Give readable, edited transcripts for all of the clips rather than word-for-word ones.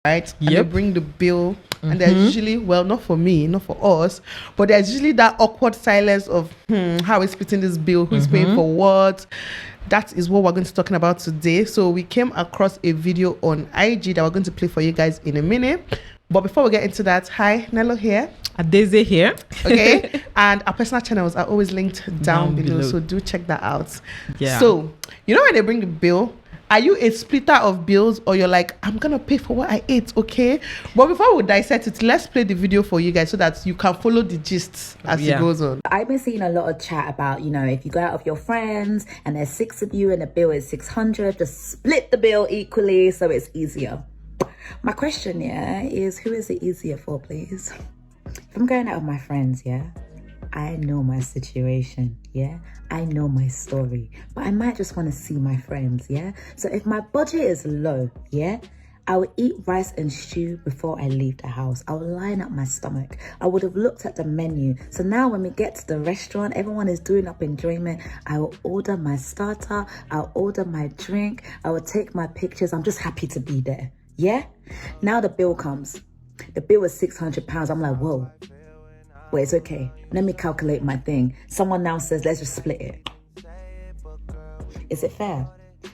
right? And they bring the bill, and there's usually, well, not for me, not for us, but there's usually that awkward silence of, how is splitting this bill? Who's paying for what? That is what we're going to be talking about today. So we came across a video on IG that we're going to play for you guys in a minute. But before we get into that, hi, Nello here. Adeze here. Okay. And our personal channels are always linked down below. So do check that out. Yeah. So, you know when they bring the bill, are you a splitter of bills, or you're like, I'm going to pay for what I ate, okay? But before we dissect it, let's play the video for you guys so that you can follow the gist as it goes on. I've been seeing a lot of chat about, if you go out with your friends and there's 6 of you and the bill is 600, just split the bill equally so it's easier. My question, is who is it easier for, please? If I'm going out with my friends, I know my situation, I know my story, but I might just want to see my friends, So if my budget is low, I would eat rice and stew before I leave the house. I would line up my stomach. I would have looked at the menu. So now when we get to the restaurant, everyone is doing up enjoyment. I will order my starter. I'll order my drink. I will take my pictures. I'm just happy to be there. Now the bill comes. The bill was £600. I'm like, whoa. Well, it's okay. Let me calculate my thing. Someone now says, let's just split it. Is it fair?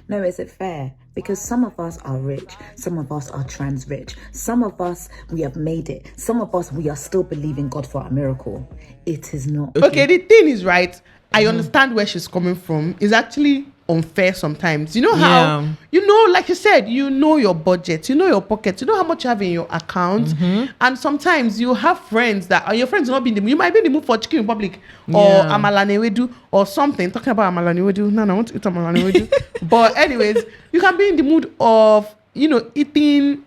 No, is it fair? Because some of us are rich. Some of us are trans rich. Some of us, we have made it. Some of us, we are still believing God for a miracle. It is not. Okay, the thing is, right, I understand where she's coming from. It's actually unfair sometimes. You know how, like you said, you know your budget, you know your pocket, you know how much you have in your account. And sometimes you have friends that are your friends will not be in the mood. You might be in the mood for Chicken Republic or Amala Newedu or something. Talking about Amala Newedu. No, I want to eat Amala Newedu. But anyways, you can be in the mood of, eating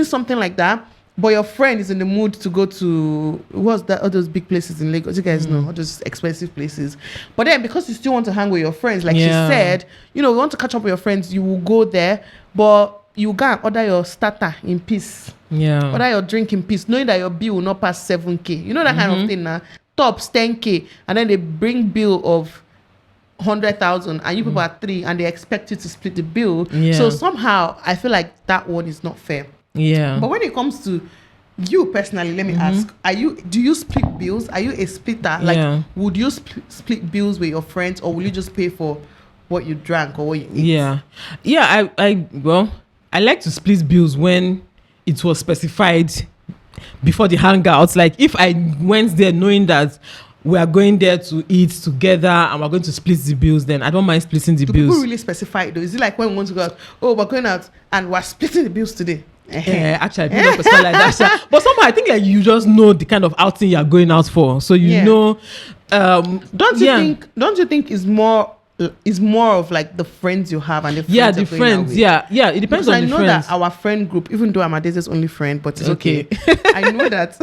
something like that. But your friend is in the mood to go to, what's that, all those big places in Lagos? You guys know, all those expensive places. But then because you still want to hang with your friends, like she said, you want to catch up with your friends, you will go there, but you go and order your starter in peace. Order your drink in peace, knowing that your bill will not pass 7K. You know that kind of thing now. Tops 10K, and then they bring bill of 100,000 and you people are 3 and they expect you to split the bill. So somehow I feel like that one is not fair. But when it comes to you personally, let me ask, do you split bills? Are you a splitter? Like, would you split bills with your friends, or will you just pay for what you drank or what you eat? I like to split bills when it was specified before the hangouts. Like if I went there knowing that we are going there to eat together and we're going to split the bills, then I don't mind splitting the bills. Do people really specify it though? Is it like when we want to go out, we're going out and we're splitting the bills today? Actually, I don't know like that. But somehow I think like you just know the kind of outing you're going out for, so you know. Don't you think is more of like the friends you have and the friends the friends. It depends on the friends. I know that our friend group, even though Amadese's only friend, but it's okay. I know that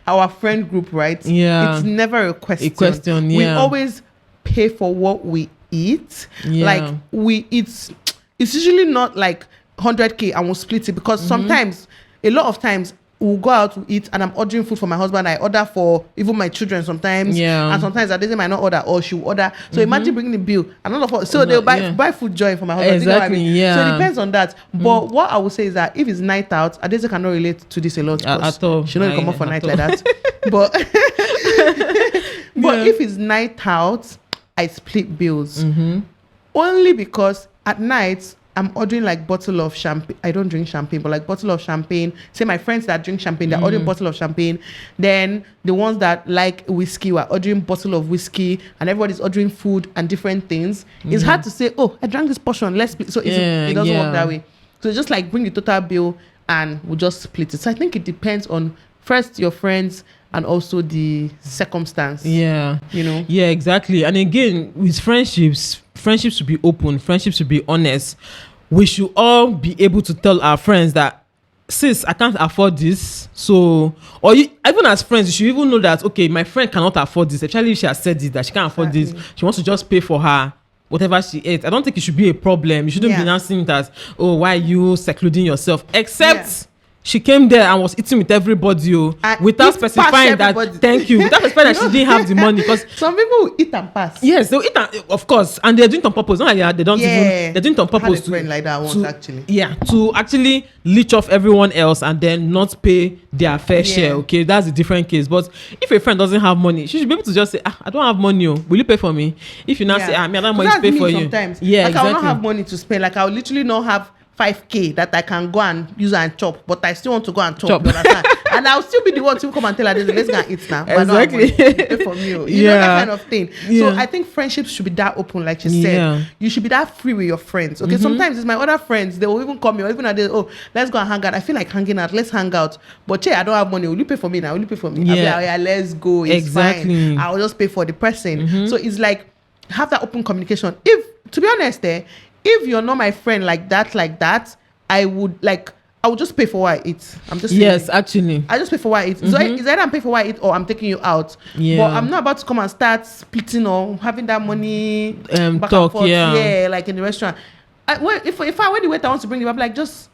our friend group, right? It's never a question. We always pay for what we eat. Like it's usually not like 100K and we'll split it, because sometimes, a lot of times, we'll go out to eat and I'm ordering food for my husband. I order for even my children sometimes. And sometimes Adese might not order, or she'll order. So imagine bringing the bill and all of us. So they'll buy food joy for my husband. Exactly. So it depends on that. But what I would say is that if it's night out, Adese cannot relate to this a lot. At all. She don't come up for night like that. But if it's night out, I split bills. Only because at night, I'm ordering like bottle of champagne. I don't drink champagne, but like bottle of champagne. Say my friends that drink champagne, they're ordering bottle of champagne. Then the ones that like whiskey were ordering bottle of whiskey, and everybody's ordering food and different things. It's hard to say, I drank this portion, let's split. So it doesn't work that way. So just like bring the total bill and we'll just split it. So I think it depends on first your friends and also the circumstance. Yeah, exactly. And again, with friendships should be open, friendships should be honest. We should all be able to tell our friends that, sis, I can't afford this. So, even as friends, you should even know that, okay, my friend cannot afford this. Actually, if she has said this, that she can't afford this, she wants to just pay for her whatever she ate. I don't think it should be a problem. You shouldn't be announcing that, why are you secluding yourself? Except she came there and was eating with everybody, without specifying that. Thank you. Without specifying that she didn't have the money, because some people will eat and pass. Yes, they'll eat and, of course, and they're doing it on purpose. Not like they don't even. They're doing it on purpose. I had a friend like that once, actually. Yeah, to actually leech off everyone else and then not pay their fair share. Okay, that's a different case. But if a friend doesn't have money, she should be able to just say, I don't have money. Will you pay for me? If you now say, I don't have money to pay for you. Sometimes, yeah, like exactly. I will not have money to spend. Like I will literally not have 5K that I can go and use and chop, but I still want to go and chop. You understand? And I'll still be the one to come and tell her, let's go and eat now. Exactly. Pay for me. You know, that kind of thing. So I think friendships should be that open, like you said. You should be that free with your friends. Okay, sometimes it's my other friends, they will even call me, or even at the, let's go and hang out. I feel like hanging out, let's hang out. But I don't have money. Will you pay for me now? Will you pay for me? I'll be like, let's go. It's fine. I'll just pay for the person. So it's like, have that open communication. If, to be honest, if you're not my friend like that, I would just pay for what I eat. I'm just saying, actually. I just pay for what I eat. So it's either I'm paying for what I eat or I'm taking you out. Yeah. But I'm not about to come and start splitting or having that money back talk, and forth. Yeah, like in the restaurant. When the waiter wants to bring you up, like just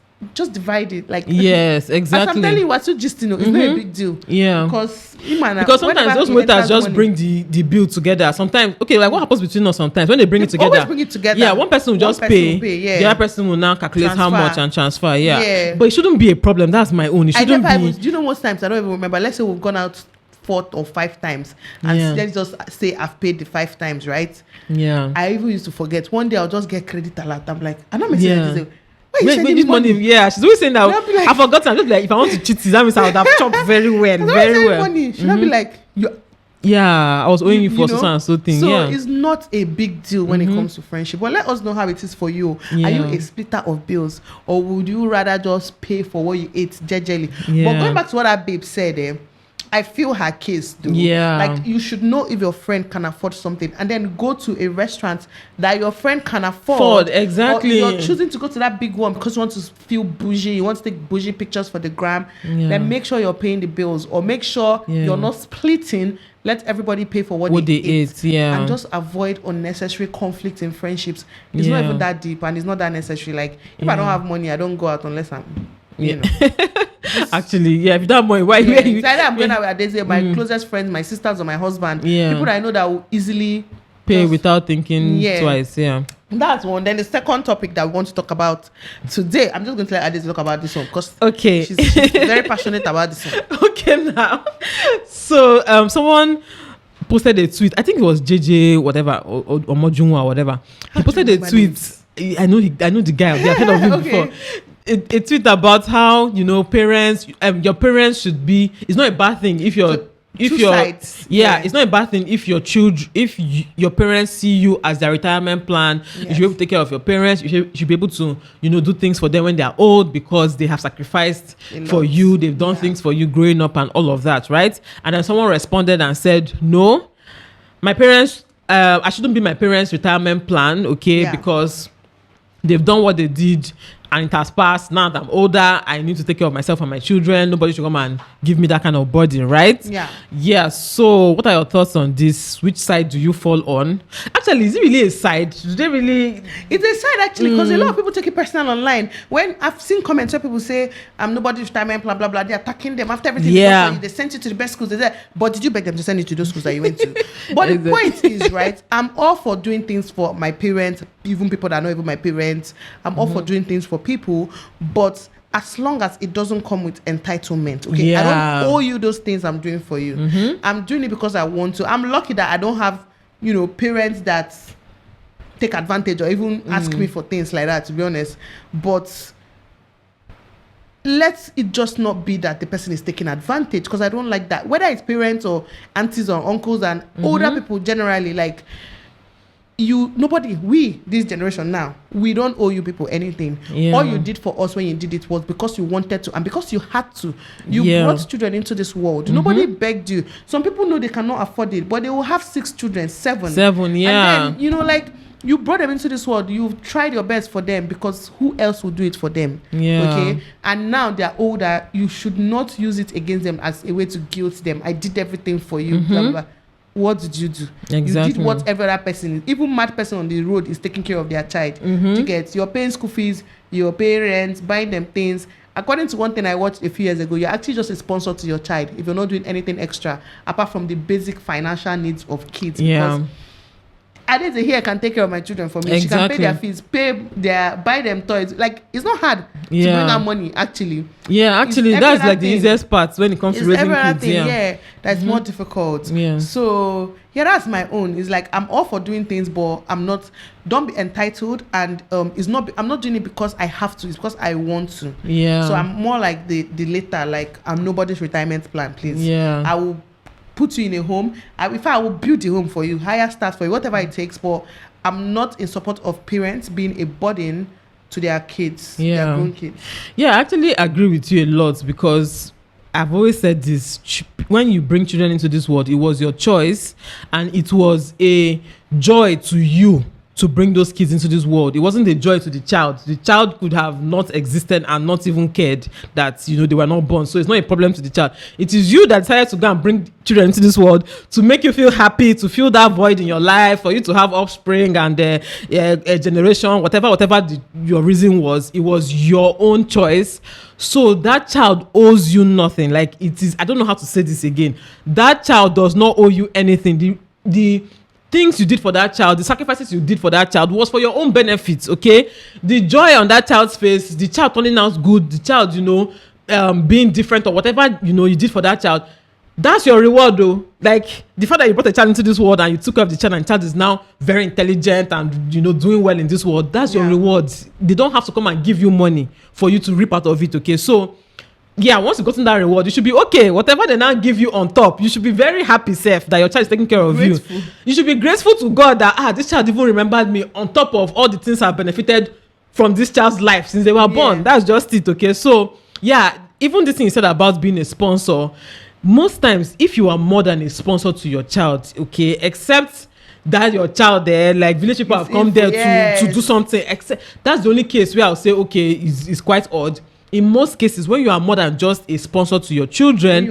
divide it. Like yes, exactly. As I'm telling you, what's so just it's not a big deal. Yeah. Because sometimes those waiters just bring the bill together. Sometimes, okay, like what happens between us sometimes when they bring it together? Always bring it together. Yeah, one person will just pay. The other person will now calculate how much and transfer. Yeah. But it shouldn't be a problem. That's my own. It shouldn't be. Do you know most times I don't even remember? Let's say we've gone out 4 or 5 times, and let's just say I've paid the 5 times, right? Yeah. I even used to forget. One day I'll just get credit alert. I'm like, I'm not messing with this. Wait, this money? Yeah, she's always saying that. Like, I forgot. I'm just like, if I want to cheat, that means I would have chopped very well, very well. Money. She'll be like, I was owing you for so thing. So it's not a big deal when it comes to friendship. But let us know how it is for you. Are you a splitter of bills, or would you rather just pay for what you ate jejely? But going back to what that babe said, I feel her case though. Yeah. Like you should know if your friend can afford something, and then go to a restaurant that your friend can afford. Exactly. Or you're choosing to go to that big one because you want to feel bougie, you want to take bougie pictures for the gram. Then make sure you're paying the bills, or make sure you're not splitting. Let everybody pay for what they eat. And just avoid unnecessary conflict in friendships. It's not even that deep, and it's not that necessary. Like if I don't have money, I don't go out unless I'm you know. Actually, if you don't have money, why? So either I'm going out with my closest friends, my sisters or my husband, people that I know that will easily pay without thinking twice. That's one. Then the second topic that we want to talk about today, I'm just going to let Adese talk about this one because she's very passionate about this one. Okay, now. So someone posted a tweet. I think it was JJ whatever or Mojunwa or whatever. He posted a tweet. I know the guy. I've heard of him before. A tweet about how parents, your parents should be. It's not a bad thing if your sides. It's not a bad thing if your children, your parents see you as their retirement plan. You should be able to take care of your parents. You should be able to do things for them when they are old because they have sacrificed for you. They've done things for you growing up and all of that, right? And then someone responded and said, no, my parents, I shouldn't be my parents' retirement plan, because they've done what they did and it has passed. Now that I'm older, I need to take care of myself and my children. Nobody should come and give me that kind of burden, right? So what are your thoughts on this? Which side do you fall on? Actually, is it really a side? Do they really? It's a side actually, because a lot of people take it personal online. When I've seen comments where people say I'm nobody's retirement, blah blah blah, they're attacking them after everything they sent you to the best schools. They said, but did you beg them to send you to those schools that you went to? But the point is, right, I'm all for doing things for my parents, even people that are not even my parents. I'm all for doing things for people, but as long as it doesn't come with entitlement, I don't owe you those things I'm doing for you. I'm doing it because I want to. I'm lucky that I don't have parents that take advantage or even ask me for things like that, to be honest. But let it just not be that the person is taking advantage, because I don't like that, whether it's parents or aunties or uncles and older people generally. Like this generation now, we don't owe you people anything. All you did for us when you did it was because you wanted to and because you had to. You brought children into this world. Nobody begged you. Some people know they cannot afford it, but they will have 6 children, 7. And then you brought them into this world. You've tried your best for them, because who else will do it for them? And now they're older. You should not use it against them as a way to guilt them. I did everything for you, blah, blah, blah. What did you do? Exactly. You did what every other person, even mad person on the road, is taking care of their child. You get, you're paying school fees, you're paying rent, buying them things, according to one thing I watched a few years ago, you're actually just a sponsor to your child if you're not doing anything extra apart from the basic financial needs of kids. Yeah. Because Adeze here can take care of my children for me. She can pay their fees, buy them toys. Like, it's not hard to bring her money, actually. Yeah, actually, that's like the easiest part when it comes to raising kids. Yeah, that's more difficult. Yeah. So, yeah, that's my own. It's like, I'm all for doing things, but don't be entitled. And I'm not doing it because I have to. It's because I want to. Yeah. So, I'm more like the later, like, I'm nobody's retirement plan, please. Yeah. I will put you in a home. I will build a home for you, hire staff for you, whatever it takes. But I'm not in support of parents being a burden to their kids, their grown kids. Yeah, I actually agree with you a lot, because I've always said this: when you bring children into this world, it was your choice, and it was a joy to you to bring those kids into this world. It wasn't a joy to the child. The child could have not existed and not even cared that, they were not born. So it's not a problem to the child. It is you that decided to go and bring children into this world to make you feel happy, to fill that void in your life, for you to have offspring and a generation, whatever your reason was. It was your own choice. So that child owes you nothing. Like, it is, I don't know how to say this again. That child does not owe you anything. The things you did for that child, the sacrifices you did for that child was for your own benefits, okay? The joy on that child's face, the child turning out good, the child, being different or whatever, you did for that child, that's your reward though. Like, the fact that you brought a child into this world and you took care of the child, and the child is now very intelligent and, doing well in this world, that's your reward. They don't have to come and give you money for you to reap out of it, okay? So, yeah, once you gotten that reward, you should be okay. Whatever they now give you on top, you should be very happy, self, that your child is taking care of you. You should be grateful to God that this child even remembered me, on top of all the things I've benefited from this child's life since they were born. That's just it, okay? So, yeah, even this thing you said about being a sponsor, most times, if you are more than a sponsor to your child, okay, except that your child there, like village people have come there to do something, except that's the only case where I'll say, okay, it's quite odd. In most cases, when you are more than just a sponsor to your children,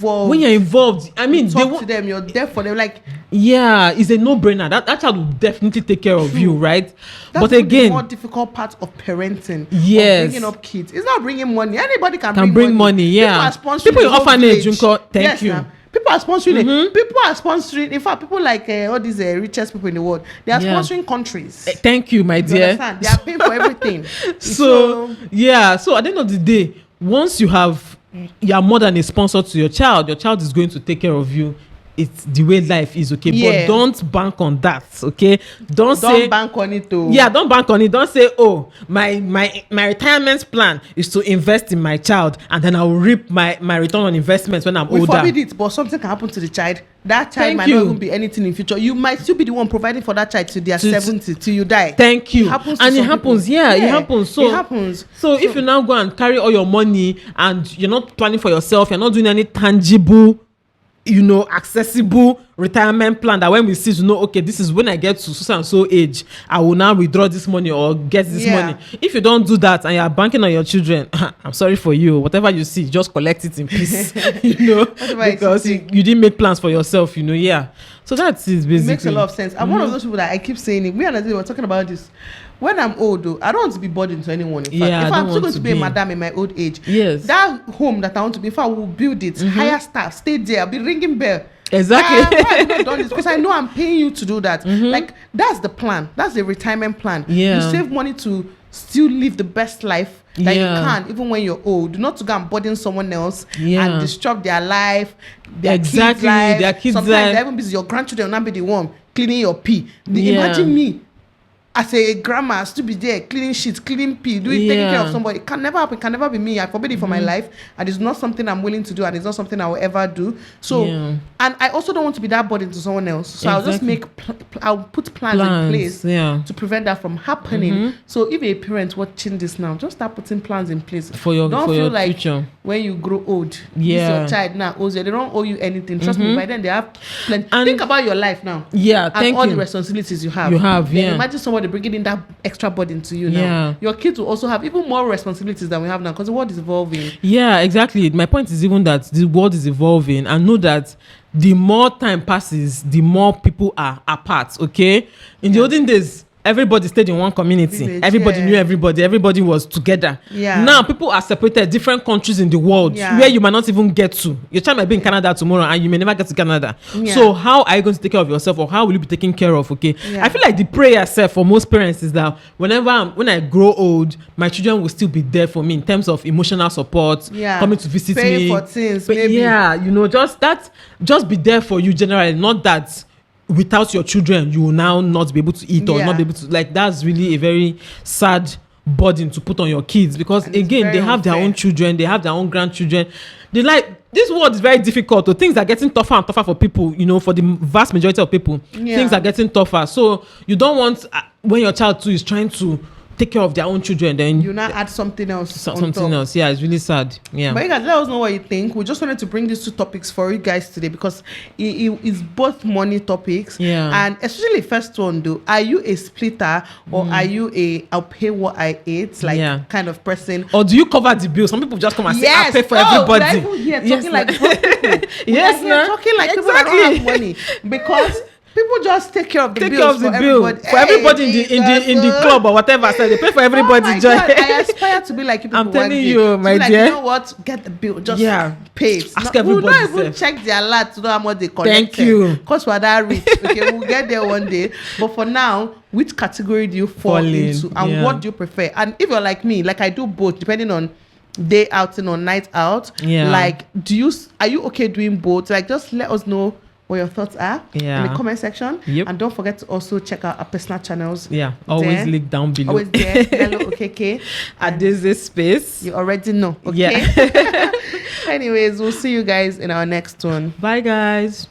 when you're involved, I mean, you talk to them, you're there for them. Like, yeah, it's a no-brainer. That child will definitely take care of you, right? That's but again, the more difficult part of parenting. Yes, of bringing up kids. It's not bringing money. Anybody can bring money. Yeah, people in orphanage. Thank you. People are sponsoring it. People are sponsoring. In fact, people like all these richest people in the world, they are sponsoring countries. Thank you, my dear. Understand? They are paying for everything. So at the end of the day, once you are more than a sponsor to your child is going to take care of you. It's the way life is, okay? But don't bank on that, okay? Don't bank on it too. Yeah, don't bank on it. Don't say, oh, my retirement plan is to invest in my child, and then I will reap my return on investments when I'm older. We forbid it, but something can happen to the child. That child might not even be anything in future. You might still be the one providing for that child till they are 70, till you die. Thank you. It happens it happens. Yeah, it happens. So it happens. So if you now go and carry all your money and you're not planning for yourself, you're not doing any tangible, accessible retirement plan that when we see okay, this is when I get to so and so age, I will now withdraw this money or get this money. If you don't do that and you're banking on your children, I'm sorry for you. Whatever you see, just collect it in peace. Because you didn't make plans for yourself. So that's it basically. It makes a lot of sense. I'm one of those people that I keep saying it. We and I were talking about this. When I'm old, though, I don't want to be burdened to anyone. In fact, if I'm still going to be a madam in my old age, that home that I want to be, if I will build it, hire staff, stay there, I'll be ringing bell. Exactly. Why have you not done this? Because I know I'm paying you to do that. Like, that's the plan. That's the retirement plan. You save money to still live the best life that you can, even when you're old. Not to go and burden someone else and disrupt their life, their kids' life. Their kids' Sometimes even because your grandchildren will not be the one cleaning your pee. Imagine me as a grandma, still be there cleaning sheets, cleaning pee, taking care of somebody. It can never happen. It can never be me. I forbid it for my life, and it's not something I'm willing to do, and it's not something I will ever do. So, and I also don't want to be that burden to someone else. So I'll just I'll put plans in place to prevent that from happening. So if a parent watching this now, just start putting plans in place for your future. When you grow old, your child now owes you. They don't owe you anything. Trust me. By then they have plenty. Think about your life now. And all the responsibilities you have. Imagine someone bringing in that extra burden to you now. Your kids will also have even more responsibilities than we have now because the world is evolving. Yeah, exactly. My point is even that the world is evolving, and know that the more time passes, the more people are apart. Okay, in the olden days, everybody stayed in one community. Village, everybody yeah. knew everybody. Everybody was together. Yeah. Now people are separated, different countries in the world Yeah. where you might not even get to. Your child might be in Canada tomorrow and you may never get to Canada. Yeah. So how are you going to take care of yourself, or how will you be taken care of? Okay. Yeah. I feel like the prayer self for most parents is that when I grow old, my children will still be there for me in terms of emotional support, Yeah. coming to visit Paying me. for things, But maybe. yeah, just be there for you generally, not that without your children you will now not be able to eat or Yeah. not be able to, like, that's really a very sad burden to put on your kids, because And it's again very they have their unfair. own children, they have their own grandchildren. They, like, this world is very difficult. So things are getting tougher and tougher for people, for the vast majority of people. Yeah. Things are getting tougher, so you don't want when your child too is trying to take care of their own children, then You now add something else. on something top. else. Yeah, it's really sad. Yeah. But you guys, let us know what you think. We just wanted to bring these two topics for you guys today because it's both money topics. Yeah. And especially the first one, though. Are you a splitter or are you I'll pay what I ate kind of person? Or do you cover the bill? Some people just come and say, I pay for Oh, everybody. we're even here Yes, talking like na. broke people. Yes, We're here na. talking like people that don't have money because people just take care of the Take care bills of the for bill everybody. for everybody in the club or whatever. So they pay for everybody. Oh my joy. God, I aspire to be like you people. I'm telling one day. you, To be my like, dear. You know what? Get the bill. Just pay it. Ask We'll everybody not even sef. check their alert to know how much they collected. Thank you. Because we're that rich. Okay, we'll get there one day. But for now, which category do you fall into, and what do you prefer? And if you're like me, like I do both, depending on day outing or night out. Yeah. Like, are you okay doing both? Like, just let us know what your thoughts are in the comment section. Yep. And don't forget to also check out our personal channels. Yeah, always there. link down below. Always there. Hello, okay. At this space. You already know. Okay. Yeah. Anyways, we'll see you guys in our next one. Bye, guys.